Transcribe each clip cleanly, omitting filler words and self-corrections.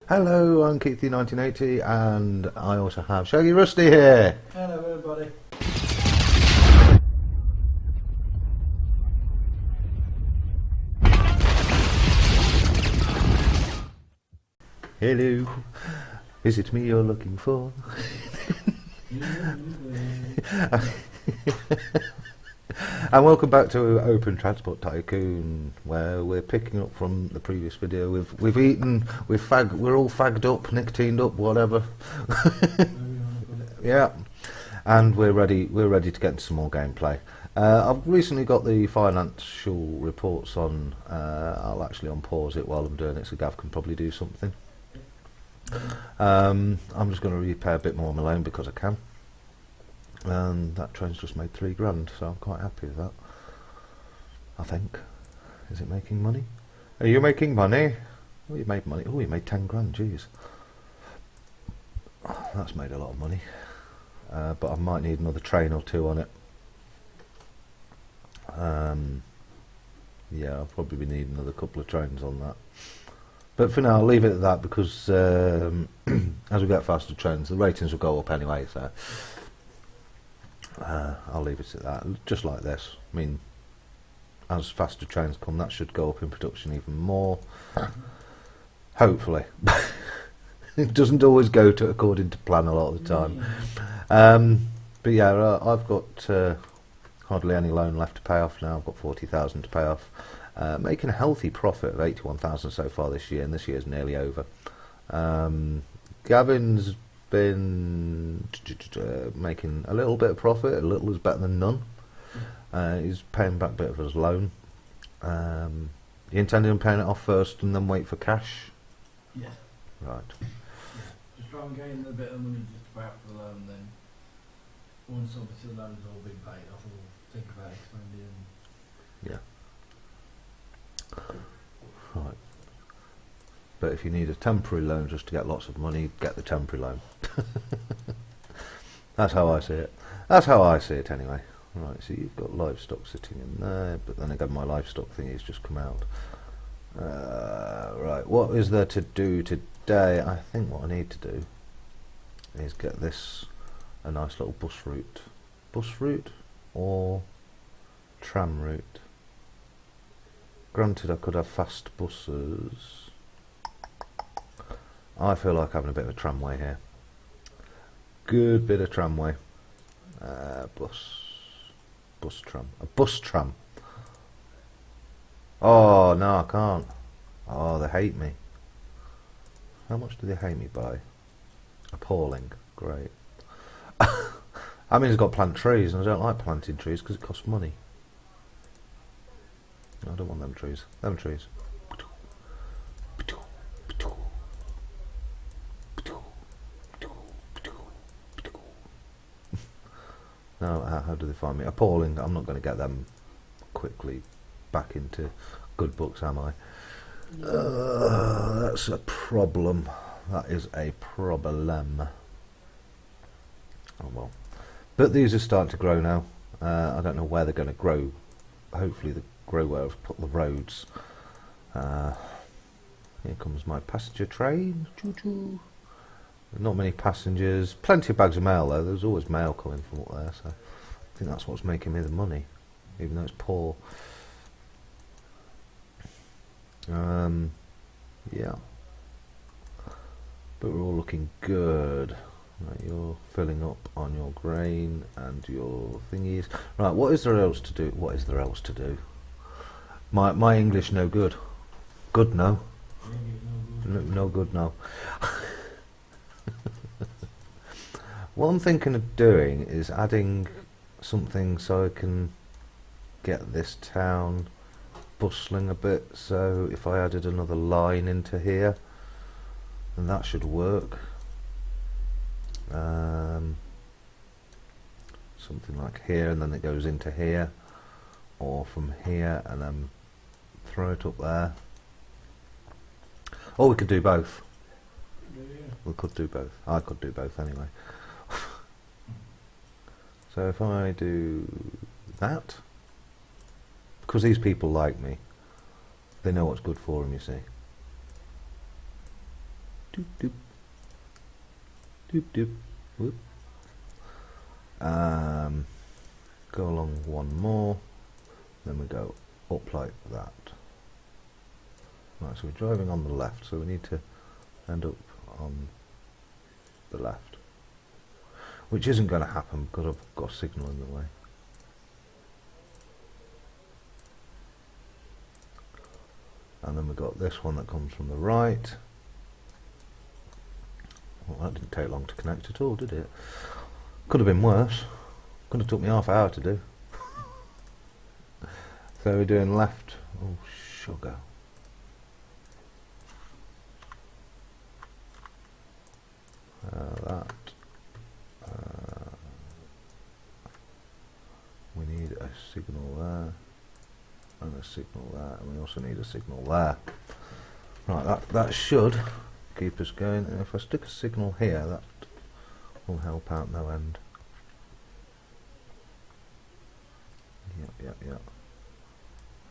Hello, I'm Keithy1980 and I also have ShaggyRusty here. Hello everybody. Hello, is it me you're looking for? And welcome back to Open Transport Tycoon, where we're picking up from the previous video. We've eaten, we're all fagged up, nicotined up, whatever. Yeah, and we're ready to get into some more gameplay. I've recently got the financial reports on. I'll actually unpause it while I'm doing it, so Gav can probably do something. I'm just going to repay a bit more on my loan because I can. And that train's just made £3 so I'm quite happy with that. I think. Is it making money? Are you making money? Oh, you made money. Oh, you made £10, jeez. That's made a lot of money. But I might need another train or two on it. Yeah, I'll probably be needing another couple of trains on that. But for now, I'll leave it at that because as we get faster trains, the ratings will go up anyway, so I'll leave it at that, just like this. I mean, as faster trains come, that should go up in production even more. Hopefully. It doesn't always go according to plan a lot of the time. But yeah, I've got hardly any loan left to pay off now. I've got 40,000 to pay off. Making a healthy profit of 81,000 so far this year, and this year's nearly over. Gavin's been making a little bit of profit. A little is better than none. He's paying back a bit of his loan. You intending on paying it off first and then wait for cash? Yeah. Right. Yeah. Just try and gain a bit of money just to pay off the loan, then once obviously the loan's all been paid off, we'll think about expanding. Yeah. Right. But if you need a temporary loan just to get lots of money, get the temporary loan. That's how I see it. That's how I see it anyway. Right, so you've got livestock sitting in there, but then again my livestock thing has just come out. Right, what is there to do today? I think what I need to do is get this a nice little bus route. Bus route or tram route? Granted, I could have fast buses. I feel like having a bit of a tramway here. Good bit of tramway. Bus tram. A bus tram. Oh, no, I can't. Oh, they hate me. How much do they hate me by? Appalling. Great. I mean, it's got to plant trees, and I don't like planting trees because it costs money. I don't want them trees. Them trees. No, how do they find me? Appalling. I'm not going to get them quickly back into good books, am I? That's a problem. That is a problem. Oh well. But these are starting to grow now. I don't know where they're going to grow. Hopefully they grow where I've put the roads. Here comes my passenger train. Choo-choo. Not many passengers. Plenty of bags of mail though. There's always mail coming from up there, so I think that's what's making me the money, even though it's poor. Yeah. But we're all looking good. Right, you're filling up on your grain and your thingies. Right, what is there else to do? What is there else to do? My English no good. Good no. No good no. What I'm thinking of doing is adding something so I can get this town bustling a bit. So if I added another line into here, then that should work. Something like here, and then it goes into here, or from here and then throw it up there. Or we could do both. We could do both. I could do both anyway. So if I do that, because these people like me, they know what's good for them, you see. Doop doop. Doop doop. Whoop. Go along one more, then we go up like that. Right, so we're driving on the left, so we need to end up on the left, which isn't going to happen because I've got a signal in the way. And then we've got this one that comes from the right. Well, that didn't take long to connect at all, did it? Could have been worse. Could have took me half an hour to do. So we're doing left. Oh, sugar. That. We need a signal there. And a signal there. And we also need a signal there. Right, that should keep us going. And if I stick a signal here, that will help out no end. Yep.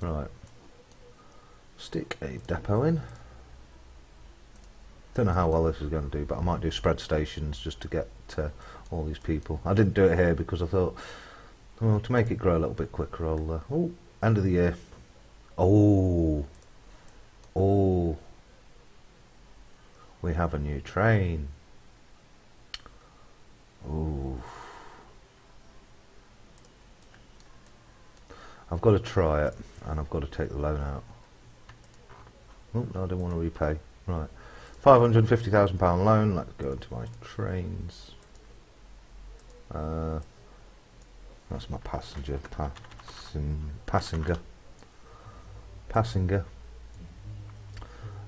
Right. Stick a depot in. Don't know how well this is going to do, but I might do spread stations just to get all these people. I didn't do it here because I thought, well, to make it grow a little bit quicker, I'll... oh, end of the year. Oh. We have a new train. Oh. I've got to try it, and I've got to take the loan out. Oh, no, I don't want to repay. Right. £550,000 loan. Let's go into my trains. That's my passenger. Passenger.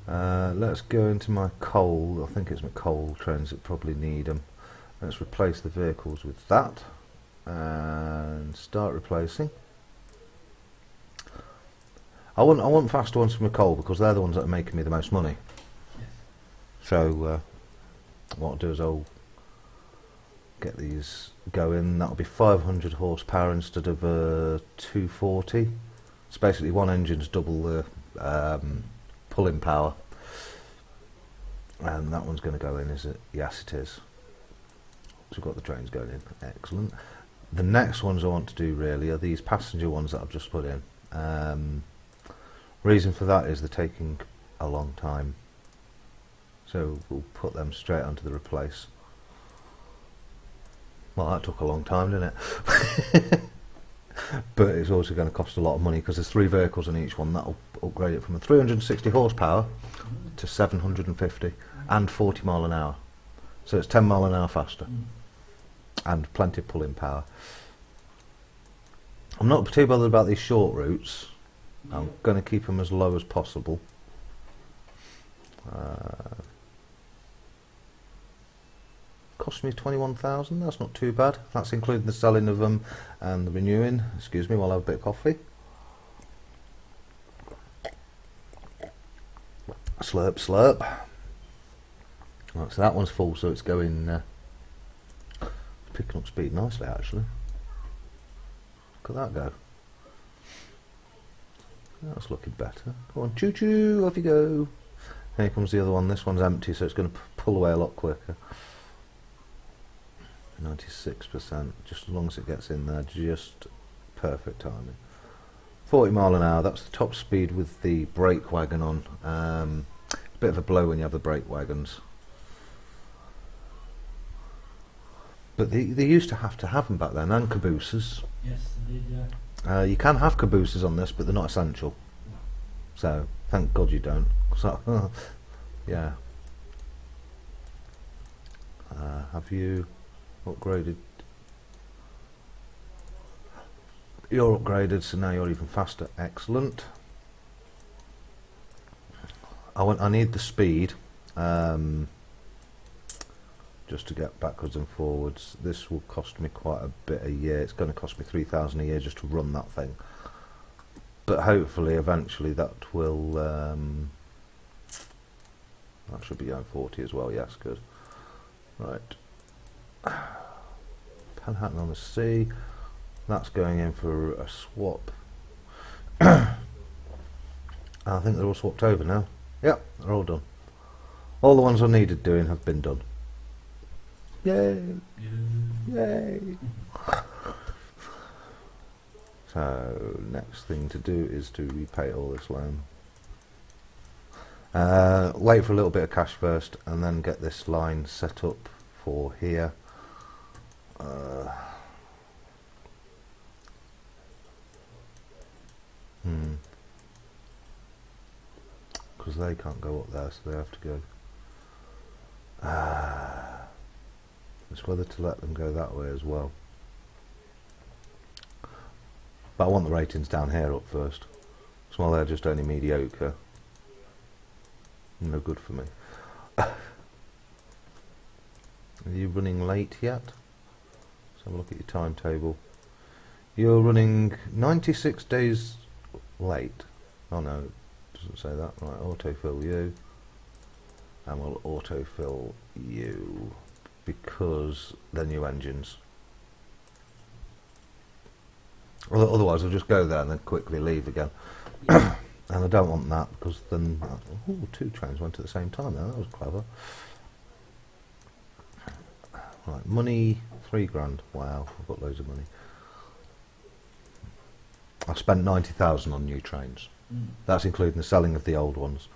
Let's go into my coal. I think it's my coal trains that probably need them. Let's replace the vehicles with that. And start replacing. I want faster ones from my coal because they're the ones that are making me the most money. Yes. So what I'll do is I'll get these going. That'll be 500 horsepower instead of 240. It's basically one engine's double the pulling power. And that one's going to go in, is it? Yes, it is. So we've got the trains going in. Excellent. The next ones I want to do really are these passenger ones that I've just put in. Reason for that is they're taking a long time. So we'll put them straight onto the replace. Well, that took a long time, didn't it? But it's also going to cost a lot of money because there's 3 vehicles on each one. That'll upgrade it from a 360 horsepower to 750 and 40 mile an hour. So it's 10 mile an hour faster and plenty of pulling power. I'm not too bothered about these short routes. I'm going to keep them as low as possible. Cost me 21,000. That's not too bad. That's including the selling of them and the renewing. Excuse me while I have a bit of coffee. Slurp, slurp. Right, so that one's full, so it's going picking up speed nicely actually. Look at that go. That's looking better. Go on, choo choo, off you go. Here comes the other one. This one's empty, so it's going to pull away a lot quicker. 96%, just as long as it gets in there, just perfect timing. 40 mile an hour, that's the top speed with the brake wagon on. It's a bit of a blow when you have the brake wagons. But they used to have them back then, and cabooses. Yes, they did, yeah. You can have cabooses on this, but they're not essential. No. So, thank God you don't. So, yeah. Have you upgraded? You're upgraded, so now you're even faster. Excellent. I need the speed. Just to get backwards and forwards. This will cost me quite a bit a year. It's going to cost me 3,000 a year just to run that thing. But hopefully, eventually, that will. That should be going 40 as well. Yes, good. Right. Manhattan on the Sea. That's going in for a swap. I think they're all swapped over now. Yep, they're all done. All the ones I needed doing have been done. Yay! Yay! So next thing to do is to repay all this loan. Wait for a little bit of cash first, and then get this line set up for here. Because they can't go up there, so they have to go. It's whether to let them go that way as well. But I want the ratings down here up first. So while they're just only mediocre, no good for me. Are you running late yet? Let's have a look at your timetable. You're running 96 days late. Oh no, it doesn't say that. Right, autofill you. And we'll autofill you because they're new engines. Well, otherwise I'll just go there and then quickly leave again. And I don't want that because then... Ooh, 2 trains went at the same time there, that was clever. Right, money, 3 grand. Wow, I've got loads of money. I spent 90,000 on new trains. That's including the selling of the old ones.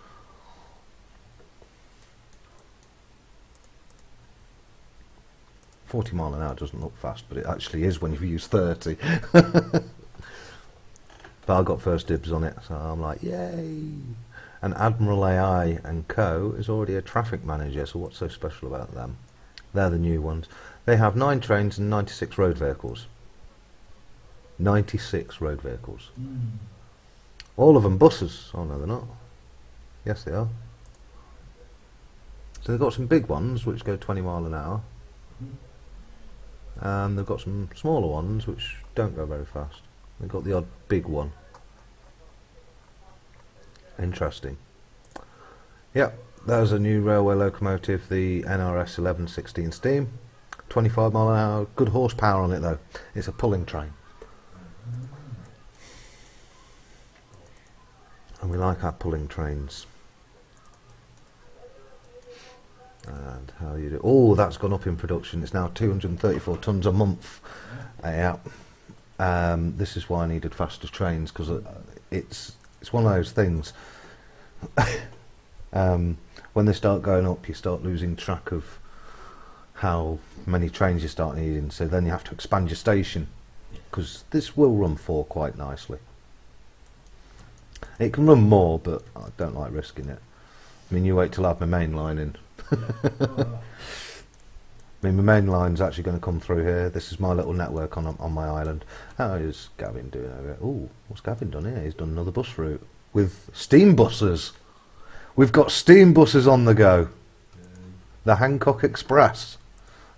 $40 miles an hour doesn't look fast, but it actually is when you use 30. But I got first dibs on it, so I'm like, yay! And Admiral AI and Co. is already a traffic manager, so what's so special about them? They're the new ones. They have 9 trains and 96 road vehicles. 96 road vehicles. All of them buses. Oh no, they're not. Yes, they are. So they've got some big ones which go 20 miles an hour. And they've got some smaller ones which don't go very fast. They've got the odd big one. Interesting. Yep, there's a new railway locomotive, the NRS 1116 steam. 25 mile an hour, good horsepower on it though. It's a pulling train. And we like our pulling trains. And how you do? Oh, that's gone up in production. It's now 234 tons a month. Yeah. This is why I needed faster trains, because it's one of those things. When they start going up, you start losing track of how many trains you start needing. So then you have to expand your station, because this will run 4 quite nicely. It can run more, but I don't like risking it. I mean, you wait till I have my main line in. I mean, my main line's actually going to come through here. This is my little network on my island. How is Gavin doing over here? Oh, what's Gavin done here? He's done another bus route with steam buses. We've got steam buses on the go. The Hancock Express.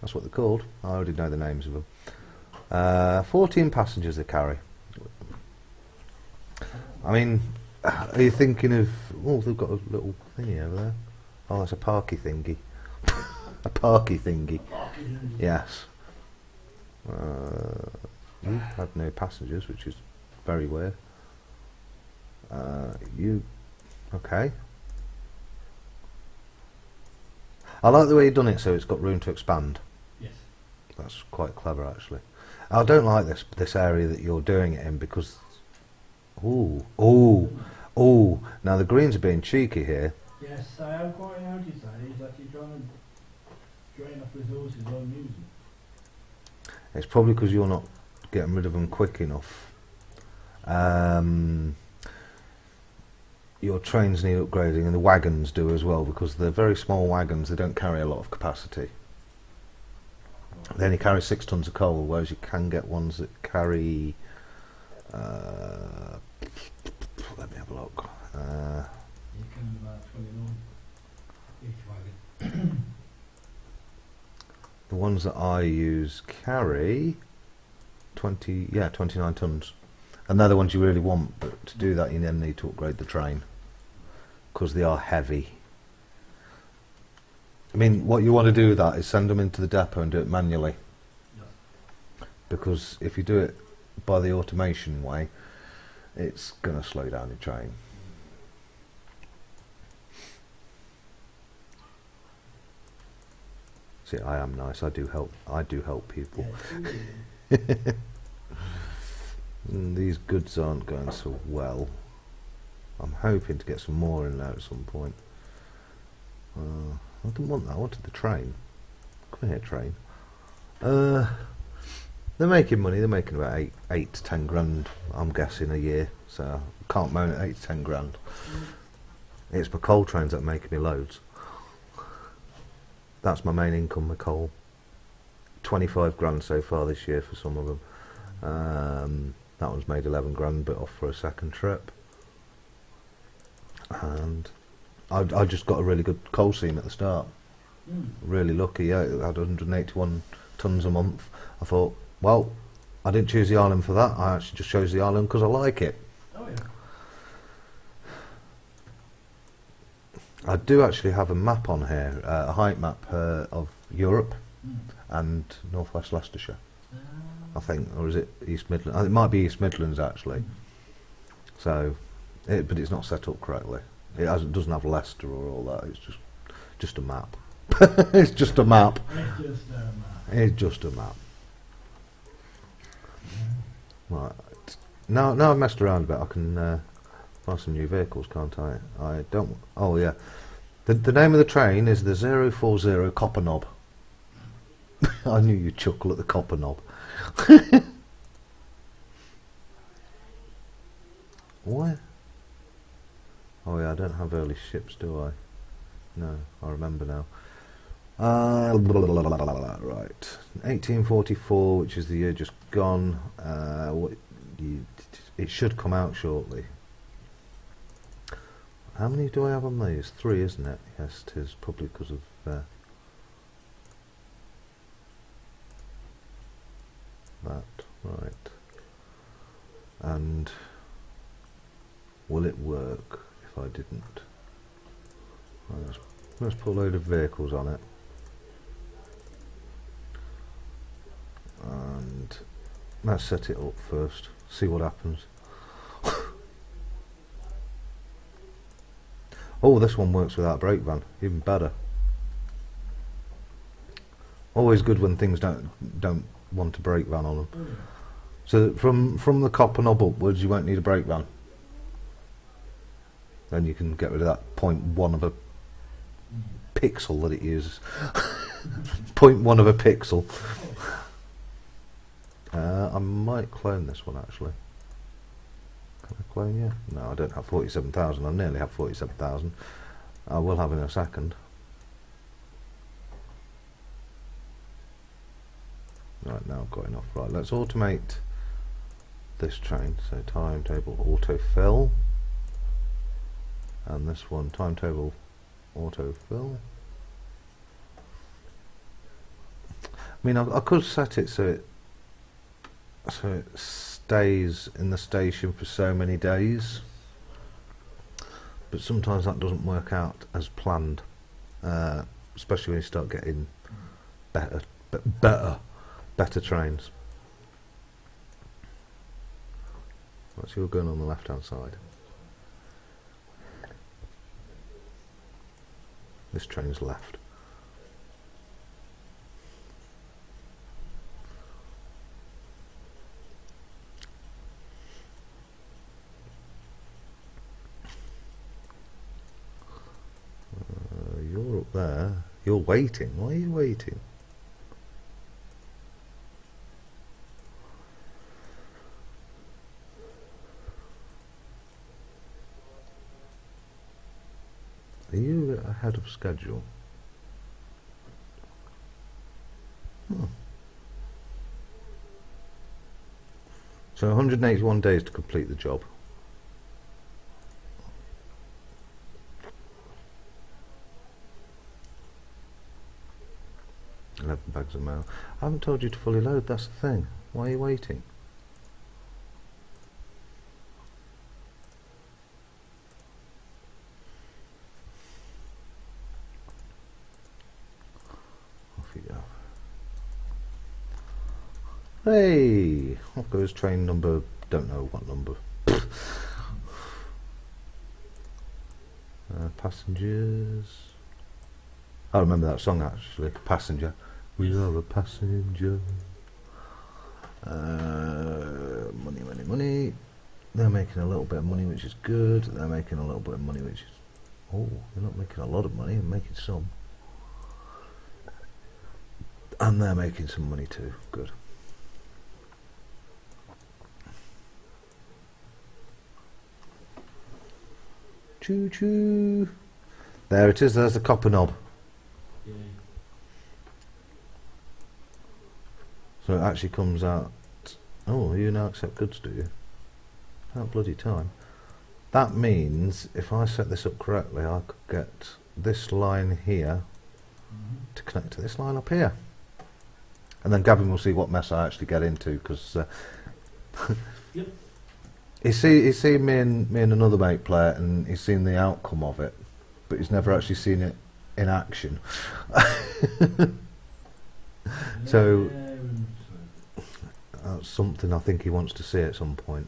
That's what they're called. I already know the names of them. 14 passengers they carry. I mean, are you thinking of... Oh, they've got a little thingy over there. Oh, that's a parky thingy. A parky thingy. Yes. You had no passengers, which is very weird. You... Okay. I like the way you've done it so it's got room to expand. Yes. That's quite clever, actually. I don't like this area that you're doing it in because... Ooh. Ooh. Ooh. Now, the greens are being cheeky here. Yes, I am quite noticed that. He's actually trying to drain off resources on using. It's probably because you're not getting rid of them quick enough. Your trains need upgrading, and the wagons do as well, because they're very small wagons. They don't carry a lot of capacity. They only carry 6 tons of coal, whereas you can get ones that carry... let me have a look. You can about 29 each wagon. The ones that I use carry 29 tons, and they're the ones you really want. But to do that, you then need to upgrade the train because they are heavy. I mean, what you want to do with that is send them into the depot and do it manually, because if you do it by the automation way, it's going to slow down your train. See, I am nice. I do help people. Yeah, These goods aren't going so well. I'm hoping to get some more in there at some point. I didn't want that. I wanted the train. Come here, train. They're making money. They're making about 8 to 10 grand, I'm guessing, a year. So can't moan at 8 to 10 grand. It's my coal trains that are making me loads. That's my main income, my coal. 25 grand so far this year for some of them. That one's made 11 grand, but off for a second trip. And I just got a really good coal seam at the start. Really lucky. Yeah, it had 181 tons a month. I thought, well, I didn't choose the island for that. I actually just chose the island because I like it. Oh yeah. I do actually have a map on here, a height map of Europe and northwest Leicestershire, I think, or is it East Midlands? It might be East Midlands actually. So, but it's not set up correctly. It doesn't have Leicester or all that. It's just a map. It's just a map. It's just a map. Right. Now I've messed around a bit. I can buy some new vehicles, can't I? I don't. Oh yeah. The name of the train is the 040 Copper Knob. I knew you'd chuckle at the Copper Knob. What? Oh yeah, I don't have early ships, do I? No, I remember now. Right, 1844, which is the year just gone. It should come out shortly. How many do I have on these? 3, isn't it? Yes, it is, probably because of that. Right. And will it work if I didn't? Let's put a load of vehicles on it. And let's set it up first, see what happens. Oh, this one works without brake van, even better. Always good when things don't want a brake van on them. So from the Copper Knob upwards, you won't need a brake van. Then you can get rid of that 0.1 of a pixel that it uses. 0.1 of a pixel. I might clone this one actually. Can I clone you? No, I don't have 47,000. I nearly have 47,000. I will have in a second. Right, now I've got enough. Right, let's automate this train. So timetable autofill. And this one, timetable autofill. I mean, I could set it so it stays in the station for so many days, but sometimes that doesn't work out as planned, especially when you start getting better trains. Right, so you're going on the left hand side. This train's left. You're up there. You're waiting. Why are you waiting? Are you ahead of schedule? So 181 days to complete the job. Bags of mail. I haven't told you to fully load, that's the thing. Why are you waiting? Off you go. Hey! Off goes train number, don't know what number. Passengers. I remember that song actually, Passenger. We are a passenger. Money, money, money. They're making a little bit of money, which is good. They're making a little bit of money, which is... Oh, they're not making a lot of money, they're making some. And they're making some money too, good. Choo choo. There it is, there's the copper knob. Yeah. So it actually comes out... Oh, you now accept goods, do you? How bloody time. That means, if I set this up correctly, I could get this line here to connect to this line up here. And then Gavin will see what mess I actually get into, because... Yep. He's seen me and another mate play it, and he's seen the outcome of it, but he's never actually seen it in action. So that's something I think he wants to see at some point.